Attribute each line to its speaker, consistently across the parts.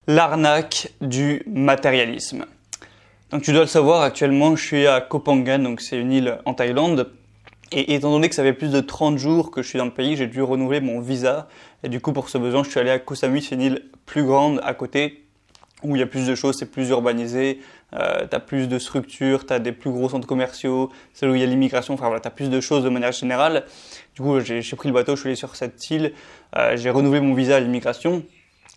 Speaker 1: L'arnaque du matérialisme. Donc tu dois le savoir, actuellement je suis à Koh Phangan, donc c'est une île en Thaïlande. Et étant donné que ça fait plus de 30 jours que je suis dans le pays, j'ai dû renouveler mon visa. Et du coup pour ce besoin, je suis allé à Koh Samui, c'est une île plus grande à côté, où il y a plus de choses, c'est plus urbanisé, t'as plus de structures, t'as des plus gros centres commerciaux, c'est où il y a l'immigration, enfin voilà, t'as plus de choses de manière générale. Du coup j'ai pris le bateau, je suis allé sur cette île, j'ai renouvelé mon visa à l'immigration,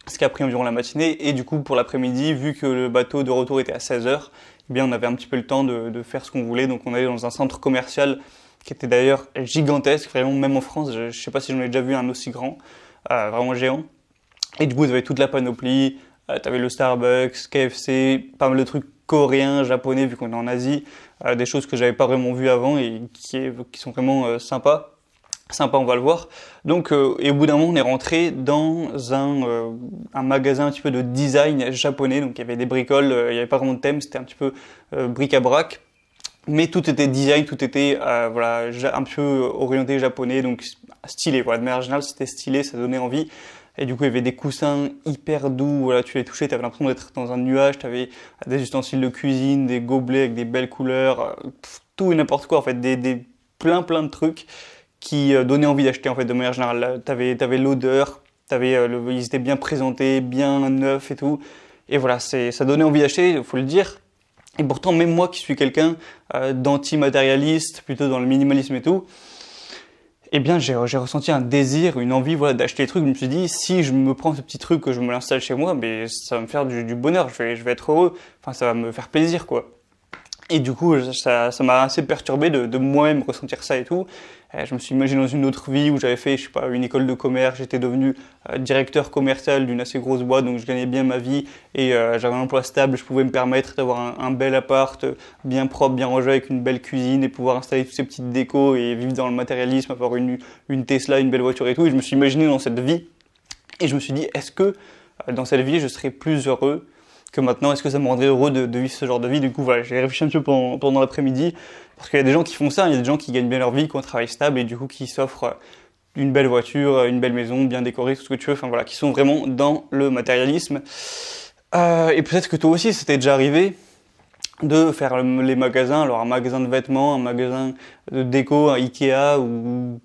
Speaker 1: ce qui a pris environ la matinée, et du coup pour l'après-midi, vu que le bateau de retour était à 16h, eh bien on avait un petit peu le temps de faire ce qu'on voulait, donc on allait dans un centre commercial qui était d'ailleurs gigantesque, vraiment même en France, je sais pas si j'en ai déjà vu un aussi grand, vraiment géant. Et du coup vous avez toute la panoplie, t'avais le Starbucks, KFC, pas mal de trucs coréens, japonais vu qu'on est en Asie, des choses que j'avais pas vraiment vues avant et qui sont vraiment sympas. Sympa, on va le voir. Donc, et au bout d'un moment, on est rentré dans un magasin un petit peu de design japonais. Donc, il y avait des bricoles, il n'y avait pas vraiment de thème, c'était un petit peu bric-à-brac. Mais tout était design, tout était voilà, un peu orienté japonais, donc stylé. Voilà, de manière générale, c'était stylé, ça donnait envie. Et du coup, il y avait des coussins hyper doux. Voilà, tu les touchais, t'avais l'impression d'être dans un nuage. T'avais des ustensiles de cuisine, des gobelets avec des belles couleurs, tout et n'importe quoi. En fait, plein de trucs qui donnaient envie d'acheter en fait de manière générale. T'avais l'odeur, ils étaient bien présentés, bien neufs et tout. Et voilà, ça donnait envie d'acheter, il faut le dire. Et pourtant, même moi qui suis quelqu'un d'anti-matérialiste, plutôt dans le minimalisme et tout, eh bien j'ai ressenti un désir, une envie voilà, d'acheter des trucs. Je me suis dit, si je me prends ce petit truc, que je me l'installe chez moi, mais ça va me faire du bonheur, je vais être heureux, enfin ça va me faire plaisir quoi. Et du coup, ça m'a assez perturbé de moi-même ressentir ça et tout. Je me suis imaginé dans une autre vie où j'avais fait, je sais pas, une école de commerce, j'étais devenu directeur commercial d'une assez grosse boîte, donc je gagnais bien ma vie et j'avais un emploi stable, je pouvais me permettre d'avoir un bel appart, bien propre, bien rangé, avec une belle cuisine et pouvoir installer toutes ces petites décos et vivre dans le matérialisme, avoir une Tesla, une belle voiture et tout. Et je me suis imaginé dans cette vie et je me suis dit, est-ce que dans cette vie, je serais plus heureux que maintenant, est-ce que ça me rendrait heureux de vivre ce genre de vie? Du coup, voilà, j'ai réfléchi un petit peu pendant l'après-midi, parce qu'il y a des gens qui font ça, il y a des gens qui gagnent bien leur vie, qui ont un travail stable, et du coup, qui s'offrent une belle voiture, une belle maison, bien décorée, tout ce que tu veux, enfin voilà, qui sont vraiment dans le matérialisme. Et peut-être que toi aussi, c'était déjà arrivé de faire les magasins, alors un magasin de vêtements, un magasin de déco, un Ikea, ou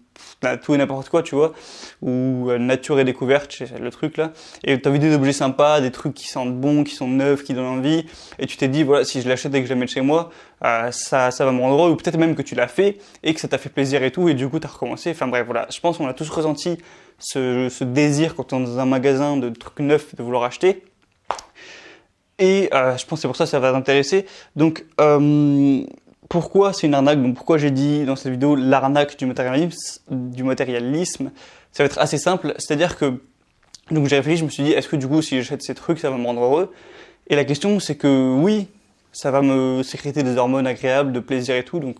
Speaker 1: tout et n'importe quoi, tu vois, ou nature et découverte, c'est le truc là, et t'as vu des objets sympas, des trucs qui sentent bon, qui sont neufs, qui donnent envie, et tu t'es dit, voilà, si je l'achète et que je la mets chez moi, ça va me rendre heureux, ou peut-être même que tu l'as fait, et que ça t'a fait plaisir et tout, et du coup t'as recommencé, enfin bref, voilà, je pense qu'on a tous ressenti ce désir quand on est dans un magasin de trucs neufs, de vouloir acheter, et je pense que c'est pour ça que ça va t'intéresser. Donc, pourquoi c'est une arnaque? Donc, pourquoi j'ai dit dans cette vidéo l'arnaque du matérialisme? Ça va être assez simple. C'est-à-dire que, donc j'ai réfléchi, je me suis dit, est-ce que du coup, si j'achète ces trucs, ça va me rendre heureux? Et la question, c'est que oui, ça va me sécréter des hormones agréables, de plaisir et tout. Donc,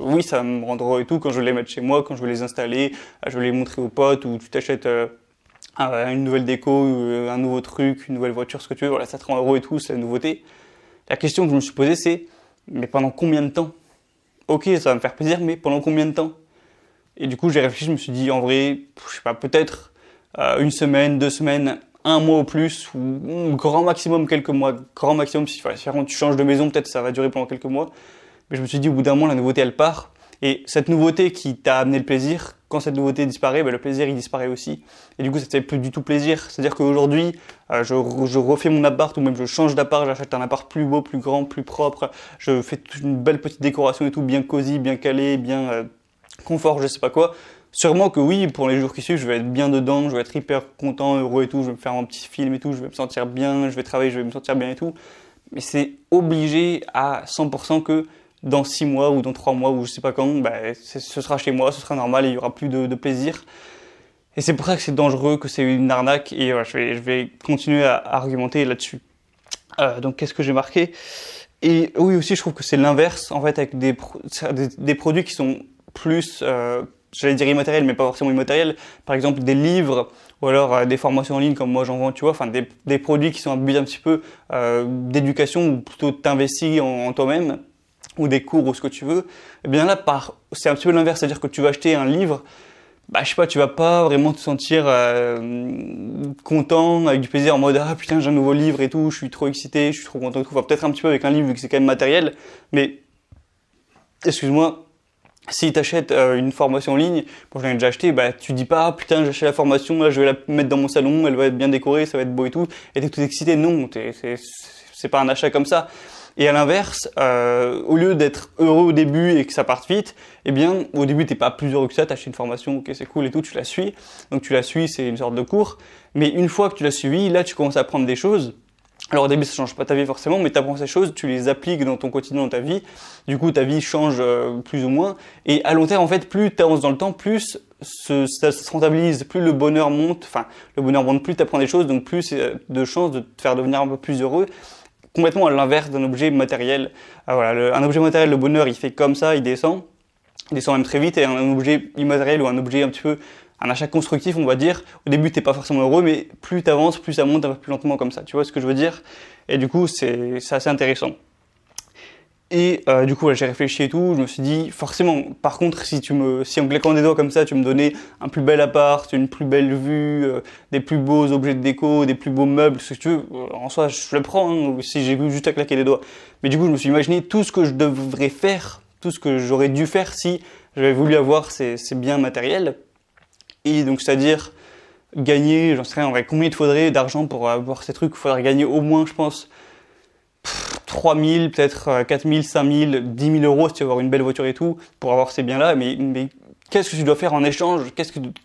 Speaker 1: oui, ça va me rendre heureux et tout quand je vais les mettre chez moi, quand je vais les installer, je vais les montrer aux potes, ou tu t'achètes une nouvelle déco, un nouveau truc, une nouvelle voiture, ce que tu veux, voilà, ça te rend heureux et tout, c'est la nouveauté. La question que je me suis posée, c'est, mais pendant combien de temps? Ok, ça va me faire plaisir, mais pendant combien de temps? Et du coup, j'ai réfléchi, je me suis dit, en vrai, je sais pas, peut-être une semaine, 2 semaines, un mois au plus, ou grand maximum quelques mois, grand maximum, si tu changes de maison, peut-être ça va durer pendant quelques mois. Mais je me suis dit, au bout d'un moment, la nouveauté, elle part. Et cette nouveauté qui t'a amené le plaisir, quand cette nouveauté disparaît, le plaisir il disparaît aussi. Et du coup, ça te fait plus du tout plaisir. C'est-à-dire qu'aujourd'hui, je refais mon appart ou même je change d'appart, j'achète un appart plus beau, plus grand, plus propre. Je fais une belle petite décoration et tout, bien cosy, bien calé, bien confort, je sais pas quoi. Sûrement que oui, pour les jours qui suivent, je vais être bien dedans, je vais être hyper content, heureux et tout, je vais me faire un petit film et tout, je vais me sentir bien, je vais travailler, je vais me sentir bien et tout. Mais c'est obligé à 100% que dans 6 mois ou dans 3 mois ou je sais pas quand, ce sera chez moi, ce sera normal et il y aura plus de plaisir. Et c'est pour ça que c'est dangereux, que c'est une arnaque et voilà, je vais continuer à argumenter là-dessus. Donc qu'est-ce que j'ai marqué? Et oui aussi je trouve que c'est l'inverse en fait avec des produits qui sont plus, j'allais dire immatériels mais pas forcément immatériels. Par exemple des livres ou alors des formations en ligne comme moi j'en vends, tu vois, enfin des produits qui sont un but un petit peu d'éducation ou plutôt t'investis en toi-même, ou des cours ou ce que tu veux, eh bien là, c'est un petit peu l'inverse, c'est-à-dire que tu vas acheter un livre bah je sais pas, tu vas pas vraiment te sentir content, avec du plaisir en mode ah putain j'ai un nouveau livre et tout, je suis trop excité, je suis trop content et tout. Enfin peut-être un petit peu avec un livre vu que c'est quand même matériel, mais excuse-moi, si t'achètes une formation en ligne, bon j'en ai déjà acheté, bah tu dis pas ah, putain j'ai acheté la formation, là je vais la mettre dans mon salon, elle va être bien décorée, ça va être beau et tout, et t'es tout excité. Non, c'est pas un achat comme ça. Et à l'inverse, au lieu d'être heureux au début et que ça parte vite, eh bien, au début, t'es pas plus heureux que ça, t'as acheté une formation, ok, c'est cool et tout, tu la suis. Donc tu la suis, c'est une sorte de cours. Mais une fois que tu l'as suivi, là, tu commences à apprendre des choses. Alors au début, ça change pas ta vie forcément, mais tu apprends ces choses, tu les appliques dans ton quotidien, dans ta vie. Du coup, ta vie change plus ou moins. Et à long terme, en fait, plus tu avances dans le temps, plus ça se rentabilise, plus le bonheur monte. Enfin, le bonheur monte, plus tu apprends des choses, donc plus de chances de te faire devenir un peu plus heureux. Complètement à l'inverse d'un objet matériel. Voilà, un objet matériel, le bonheur, il fait comme ça, il descend même très vite, et un objet immatériel ou un objet un petit peu, un achat constructif, on va dire, au début t'es pas forcément heureux, mais plus t'avances, plus ça monte un peu plus lentement comme ça, tu vois ce que je veux dire? Et du coup, c'est assez intéressant. Et du coup, j'ai réfléchi et tout, je me suis dit, forcément, par contre, si en claquant des doigts comme ça, tu me donnais un plus bel appart, une plus belle vue, des plus beaux objets de déco, des plus beaux meubles, ce que tu veux, en soi, je le prends, hein, si j'ai juste à claquer des doigts. Mais du coup, je me suis imaginé tout ce que je devrais faire, tout ce que j'aurais dû faire si j'avais voulu avoir ces biens matériels. Et donc, c'est-à-dire gagner, j'en sais rien, en vrai, combien il te faudrait d'argent pour avoir ces trucs? Il faudrait gagner au moins, je pense, 3 000, peut-être 4 000, 5 000, 10 000 euros si tu veux avoir une belle voiture et tout, pour avoir ces biens-là. Mais qu'est-ce que tu dois faire en échange?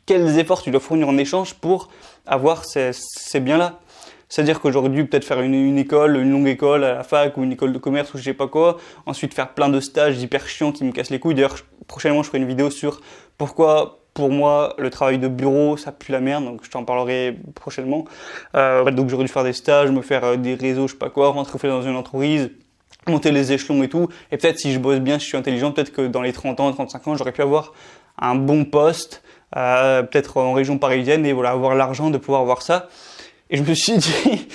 Speaker 1: Quels efforts tu dois fournir en échange pour avoir ces biens-là? C'est-à-dire que j'aurais dû peut-être faire une école, une longue école à la fac ou une école de commerce ou je sais pas quoi. Ensuite faire plein de stages hyper chiants qui me cassent les couilles. D'ailleurs, prochainement, je ferai une vidéo sur pourquoi, pour moi, le travail de bureau, ça pue la merde. Donc, je t'en parlerai prochainement. Donc, j'aurais dû faire des stages, me faire des réseaux, je sais pas quoi, rentrer dans une entreprise, monter les échelons et tout. Et peut-être si je bosse bien, si je suis intelligent, peut-être que dans les 30 ans, 35 ans, j'aurais pu avoir un bon poste, peut-être en région parisienne et voilà, avoir l'argent de pouvoir avoir ça. Et je me suis dit,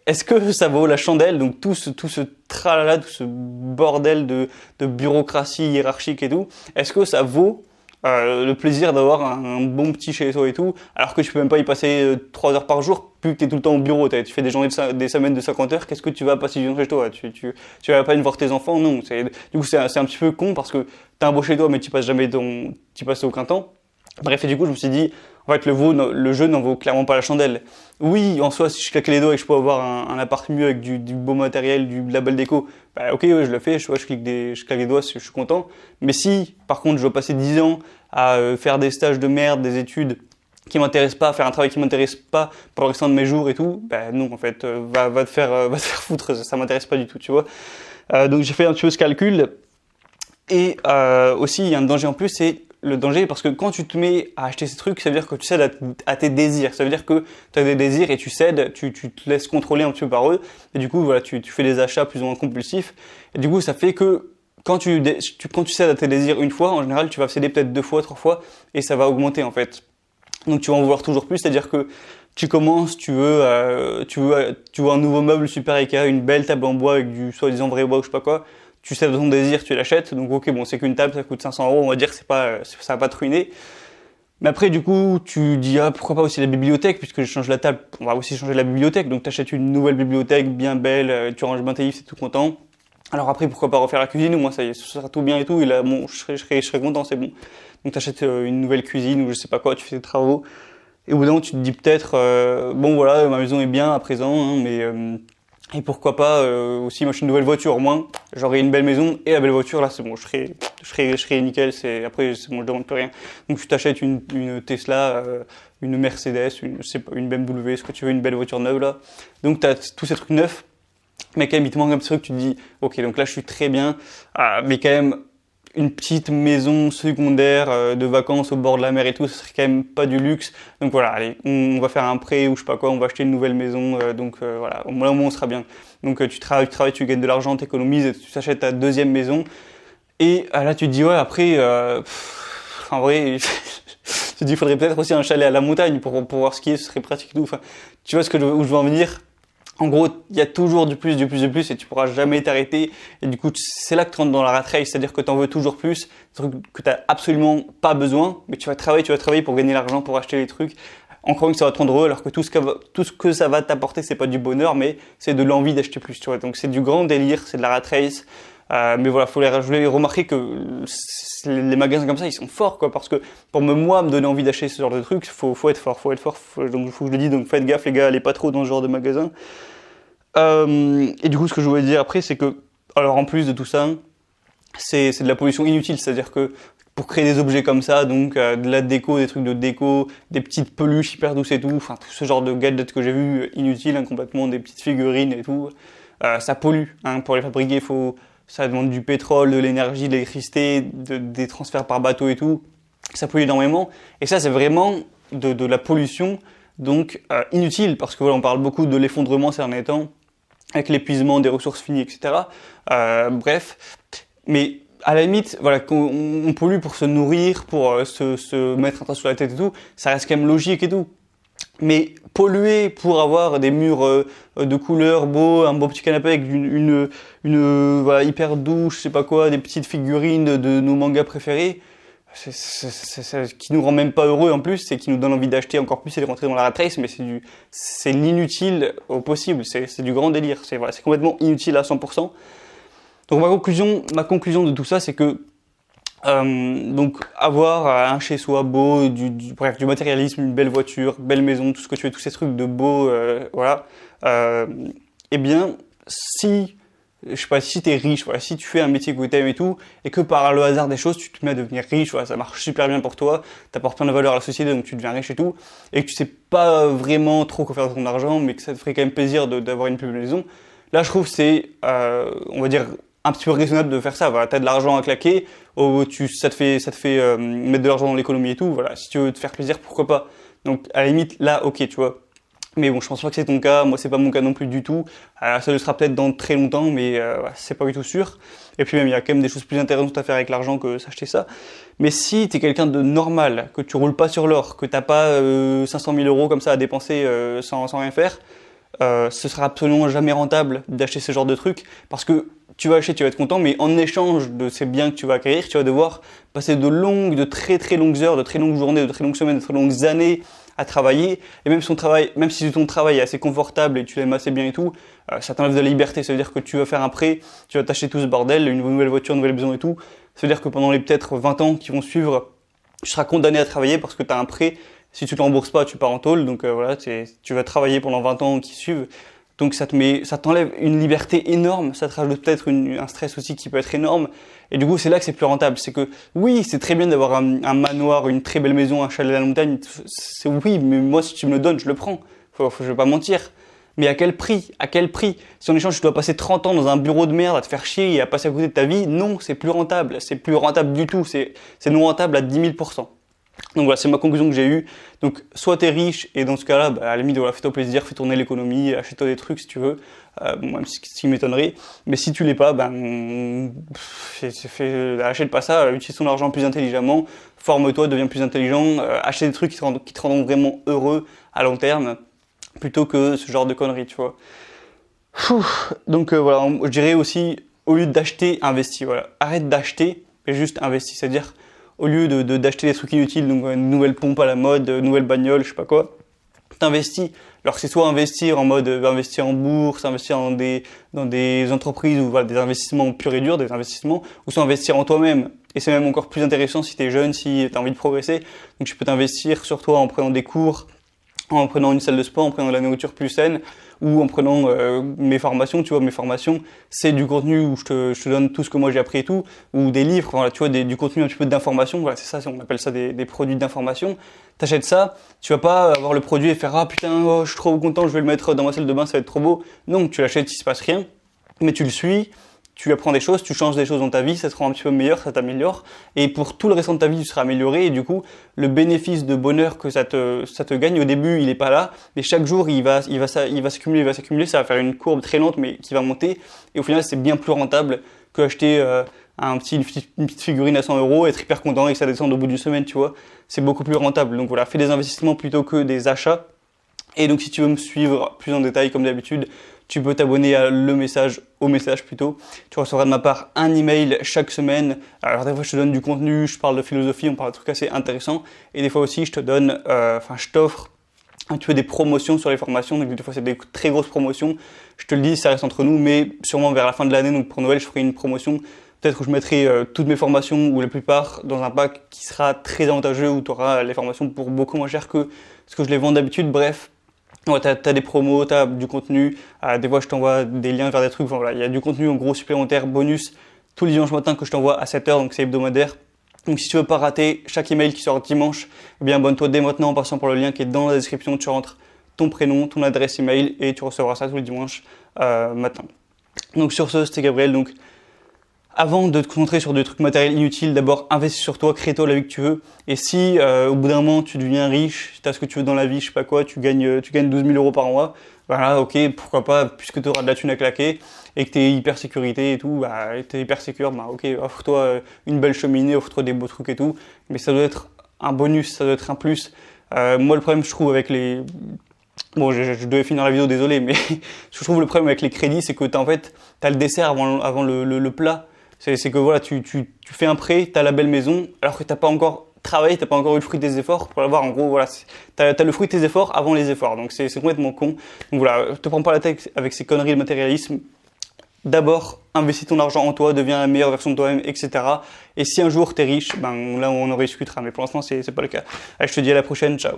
Speaker 1: est-ce que ça vaut la chandelle? Donc tout ce tralala, tout ce bordel de bureaucratie hiérarchique et tout, est-ce que ça vaut le plaisir d'avoir un bon petit chez soi et tout, alors que tu peux même pas y passer 3 heures par jour, plus que t'es tout le temps au bureau, tu fais des journées des semaines de 50 heures, qu'est-ce que tu vas passer du temps chez toi? Tu vas pas voir tes enfants? Non. Du coup, c'est un petit peu con parce que t'as un beau chez toi, mais tu passes aucun temps. Bref, et du coup, je me suis dit, en fait, le jeu n'en vaut clairement pas la chandelle. Oui, en soi, si je claque les doigts et que je peux avoir un appart mieux avec du beau matériel, de la belle déco, bah ok, ouais, je le fais, je claque les doigts, je suis content. Mais si, par contre, je dois passer 10 ans à faire des stages de merde, des études qui m'intéressent pas, faire un travail qui m'intéresse pas pour le restant de mes jours et tout, bah non, en fait, va te faire foutre, ça m'intéresse pas du tout, tu vois. Donc j'ai fait un petit peu ce calcul. Et aussi, il y a un danger en plus, c'est le danger parce que quand tu te mets à acheter ces trucs, ça veut dire que tu cèdes à tes désirs. Ça veut dire que tu as des désirs et tu cèdes, tu te laisses contrôler un petit peu par eux. Et du coup, voilà, tu fais des achats plus ou moins compulsifs. Et du coup, ça fait que quand tu cèdes à tes désirs une fois, en général, tu vas céder peut-être 2 fois, 3 fois, et ça va augmenter en fait. Donc tu vas en vouloir toujours plus, c'est-à-dire que tu commences, tu veux un nouveau meuble super Ikea, une belle table en bois avec du soi-disant vrai bois ou je sais pas quoi. Tu sais de ton désir, tu l'achètes, donc ok, bon, c'est qu'une table, ça coûte 500 euros, on va dire que ça va pas te ruiner. Mais après, du coup, tu dis, ah, pourquoi pas aussi la bibliothèque, puisque je change la table, on va aussi changer la bibliothèque, donc t'achètes une nouvelle bibliothèque bien belle, tu ranges bien tes livres, c'est tout content. Alors après, pourquoi pas refaire la cuisine, ou moi, ça y est, ce sera tout bien et tout, et là, bon, je serai content, c'est bon. Donc t'achètes une nouvelle cuisine, ou je sais pas quoi, tu fais des travaux, et au bout d'un moment, tu te dis peut-être, bon voilà, ma maison est bien à présent, hein, mais et pourquoi pas aussi m'acheter une nouvelle voiture, au moins j'aurai une belle maison et la belle voiture là c'est bon, je serai nickel, après c'est bon, je demande plus rien. Donc tu t'achètes une Tesla, une Mercedes, une BMW, ce que tu veux, une belle voiture neuve là. Donc tu as tous ces trucs neufs, mais quand même il te manque un petit truc, tu te dis OK, donc là je suis très bien, mais quand même une petite maison secondaire de vacances au bord de la mer et tout, ce serait quand même pas du luxe. Donc voilà, allez, on va faire un prêt ou je sais pas quoi, on va acheter une nouvelle maison, donc voilà, au moins on sera bien. Donc tu travailles, tu gagnes de l'argent, t'économises, et tu t'achètes ta deuxième maison. Et là tu te dis ouais, après, en vrai, tu te dis il faudrait peut-être aussi un chalet à la montagne pour pouvoir skier, ce serait pratique et tout. Enfin, tu vois où je veux en venir. En gros, il y a toujours du plus, et tu pourras jamais t'arrêter. Et du coup, c'est là que tu rentres dans la rat race, c'est-à-dire que tu en veux toujours plus, des trucs que tu n'as absolument pas besoin, mais tu vas travailler pour gagner l'argent, pour acheter les trucs. Encore une fois, ça va te rendre heureux, alors que tout ce que ça va t'apporter, c'est pas du bonheur, mais c'est de l'envie d'acheter plus, tu vois. Donc c'est du grand délire, c'est de la rat race. Mais voilà, je voulais remarquer que les magasins comme ça, ils sont forts, quoi, parce que pour me donner envie d'acheter ce genre de trucs, faut être fort, donc faut que je le dise, donc faites gaffe les gars, allez pas trop dans ce genre de magasin. Et du coup, ce que je voulais dire après, c'est que, alors en plus de tout ça, c'est de la pollution inutile, c'est-à-dire que pour créer des objets comme ça, donc de la déco, des trucs de déco, des petites peluches hyper douces et tout, enfin tout ce genre de gadgets que j'ai vu inutiles, hein, complètement, des petites figurines et tout, ça pollue, hein, pour les fabriquer, ça demande du pétrole, de l'énergie, de l'électricité, des transferts par bateau et tout, ça pollue énormément, et ça c'est vraiment de la pollution, donc inutile, parce que voilà, on parle beaucoup de l'effondrement ces derniers temps, avec l'épuisement des ressources finies, etc. Bref, mais à la limite, voilà, qu'on pollue pour se nourrir, pour se mettre un toit sur la tête et tout, ça reste quand même logique et tout. Mais polluer pour avoir des murs de couleur beaux, un beau petit canapé avec voilà, hyper douce, je sais pas quoi, des petites figurines de nos mangas préférés, c'est qui nous rend même pas heureux en plus, c'est qui nous donne envie d'acheter encore plus et de rentrer dans la rat race, mais c'est l'inutile au possible, c'est du grand délire, voilà, c'est complètement inutile à 100%. Donc ma conclusion de tout ça, c'est que donc avoir un chez soi beau, bref, du matérialisme, une belle voiture, belle maison, tout ce que tu veux, tous ces trucs de beau, voilà. Eh bien, je sais pas, si t'es riche, voilà, si tu fais un métier que t'aimes et tout, et que par le hasard des choses, tu te mets à devenir riche, voilà, ça marche super bien pour toi, t'apportes plein de valeur à la société, donc tu deviens riche et tout, et que tu sais pas vraiment trop quoi faire de ton argent, mais que ça te ferait quand même plaisir d'avoir une plus belle maison. Là, je trouve que c'est, on va dire, un petit peu raisonnable de faire ça. Voilà, t'as de l'argent à claquer, ça te fait mettre de l'argent dans l'économie et tout. Voilà, si tu veux te faire plaisir, pourquoi pas. Donc à la limite, là, ok, tu vois. Mais bon, je pense pas que c'est ton cas. Moi, c'est pas mon cas non plus du tout. Ça le sera peut-être dans très longtemps, mais c'est pas du tout sûr. Et puis même, il y a quand même des choses plus intéressantes à faire avec l'argent que s'acheter ça. Mais si t'es quelqu'un de normal, que tu roules pas sur l'or, que t'as pas 500 000 euros comme ça à dépenser sans rien faire, ce sera absolument jamais rentable d'acheter ce genre de truc, parce que tu vas acheter, tu vas être content, mais en échange de ces biens que tu vas acquérir, tu vas devoir passer de très très longues heures, de très longues journées, de très longues semaines, de très longues années à travailler. Et même si ton travail est assez confortable et tu l'aimes assez bien et tout, ça t'enlève de la liberté. Ça veut dire que tu vas faire un prêt, tu vas t'acheter tout ce bordel, une nouvelle voiture, une nouvelle maison et tout. Ça veut dire que pendant les peut-être 20 ans qui vont suivre, tu seras condamné à travailler parce que tu as un prêt. Si tu ne rembourses pas, tu pars en tôle. Donc voilà, tu vas travailler pendant 20 ans qui suivent. Donc ça t'enlève une liberté énorme, ça te rajoute peut-être un stress aussi qui peut être énorme. Et du coup, c'est là que c'est plus rentable. C'est que oui, c'est très bien d'avoir un manoir, une très belle maison, un chalet à la montagne. C'est oui, mais moi si tu me le donnes, je le prends. Je vais pas mentir. Mais à quel prix? À quel prix? Si en échange tu dois passer 30 ans dans un bureau de merde à te faire chier et à passer à côté de ta vie, non, c'est plus rentable. C'est plus rentable du tout. C'est non rentable à 10 000%. Donc voilà, c'est ma conclusion que j'ai eue. Donc soit t'es riche et dans ce cas-là, à la limite, voilà, fais-toi plaisir, fais tourner l'économie, achète-toi des trucs si tu veux, bon, même ce qui m'étonnerait. Mais si tu l'es pas, achète pas ça, utilise ton argent plus intelligemment, forme-toi, deviens plus intelligent, achète des trucs qui te rendront vraiment heureux à long terme, plutôt que ce genre de conneries, tu vois. Donc voilà, je dirais aussi, au lieu d'acheter, investis, voilà. Arrête d'acheter, mais juste investis, c'est-à-dire au lieu d'acheter des trucs inutiles, donc une nouvelle pompe à la mode, une nouvelle bagnole, je sais pas quoi, t'investis. Alors c'est soit investir en mode investir en bourse, investir dans des entreprises ou voilà, des investissements purs et durs, des investissements, ou soit investir en toi-même. Et c'est même encore plus intéressant si t'es jeune, si t'as envie de progresser. Donc tu peux t'investir sur toi en prenant des cours, en prenant une salle de sport, en prenant de la nourriture plus saine, ou en prenant mes formations, tu vois, mes formations, c'est du contenu où je te donne tout ce que moi j'ai appris et tout, ou des livres, voilà, tu vois, du contenu un petit peu d'information, voilà, c'est ça, on appelle ça des produits d'information. T'achètes ça, tu vas pas avoir le produit et faire ah putain, oh, je suis trop content, je vais le mettre dans ma salle de bain, ça va être trop beau. Non, tu l'achètes, il se passe rien, mais tu le suis. Tu apprends des choses, tu changes des choses dans ta vie, ça te rend un petit peu meilleur, ça t'améliore. Et pour tout le restant de ta vie, tu seras amélioré. Et du coup, le bénéfice de bonheur que ça te gagne, au début, il est pas là. Mais chaque jour, il va s'accumuler, ça va faire une courbe très lente, mais qui va monter. Et au final, c'est bien plus rentable que acheter une petite figurine à 100 €, être hyper content et que ça descende au bout d'une semaine, tu vois. C'est beaucoup plus rentable. Donc voilà, fais des investissements plutôt que des achats. Et donc si tu veux me suivre plus en détail comme d'habitude, tu peux t'abonner au message plutôt. Tu recevras de ma part un email chaque semaine. Alors des fois je te donne du contenu, je parle de philosophie, on parle de trucs assez intéressants. Et des fois aussi je t'offre un petit peu des promotions sur les formations. Donc des fois c'est des très grosses promotions. Je te le dis, ça reste entre nous, mais sûrement vers la fin de l'année, donc pour Noël, je ferai une promotion. Peut-être que je mettrai toutes mes formations ou la plupart dans un pack qui sera très avantageux où tu auras les formations pour beaucoup moins cher que ce que je les vends d'habitude. Bref. Ouais, t'as des promos, t'as du contenu, des fois je t'envoie des liens vers des trucs, enfin, voilà, il y a du contenu en gros supplémentaire, bonus, tous les dimanches matin que je t'envoie à 7h, donc c'est hebdomadaire. Donc si tu veux pas rater chaque email qui sort dimanche, eh bien abonne-toi dès maintenant en passant par le lien qui est dans la description, tu rentres ton prénom, ton adresse email et tu recevras ça tous les dimanches matin. Donc sur ce, c'était Gabriel, donc avant de te concentrer sur des trucs matériels inutiles, d'abord investis sur toi, crée-toi la vie que tu veux. Et si au bout d'un moment tu deviens riche, tu as ce que tu veux dans la vie, je sais pas quoi, tu gagnes 12 000 euros par mois, voilà, ok, pourquoi pas, puisque tu auras de la thune à claquer et que tu es hyper sécurité et tout, tu es hyper sécure, ok, offre-toi une belle cheminée, offre-toi des beaux trucs et tout. Mais ça doit être un bonus, ça doit être un plus. Moi le problème je trouve avec les... Bon, je devais finir la vidéo, désolé, mais je trouve le problème avec les crédits, c'est que t'as le dessert avant le plat. C'est que voilà, tu fais un prêt, t'as la belle maison, alors que t'as pas encore travaillé, t'as pas encore eu le fruit de tes efforts pour l'avoir. En gros, voilà, t'as le fruit de tes efforts avant les efforts. Donc c'est complètement con. Donc voilà, te prends pas la tête avec ces conneries de matérialisme. D'abord, investis ton argent en toi, deviens la meilleure version de toi-même, etc. Et si un jour t'es riche, là on en rediscutera. Mais pour l'instant, c'est pas le cas. Allez, je te dis à la prochaine, ciao.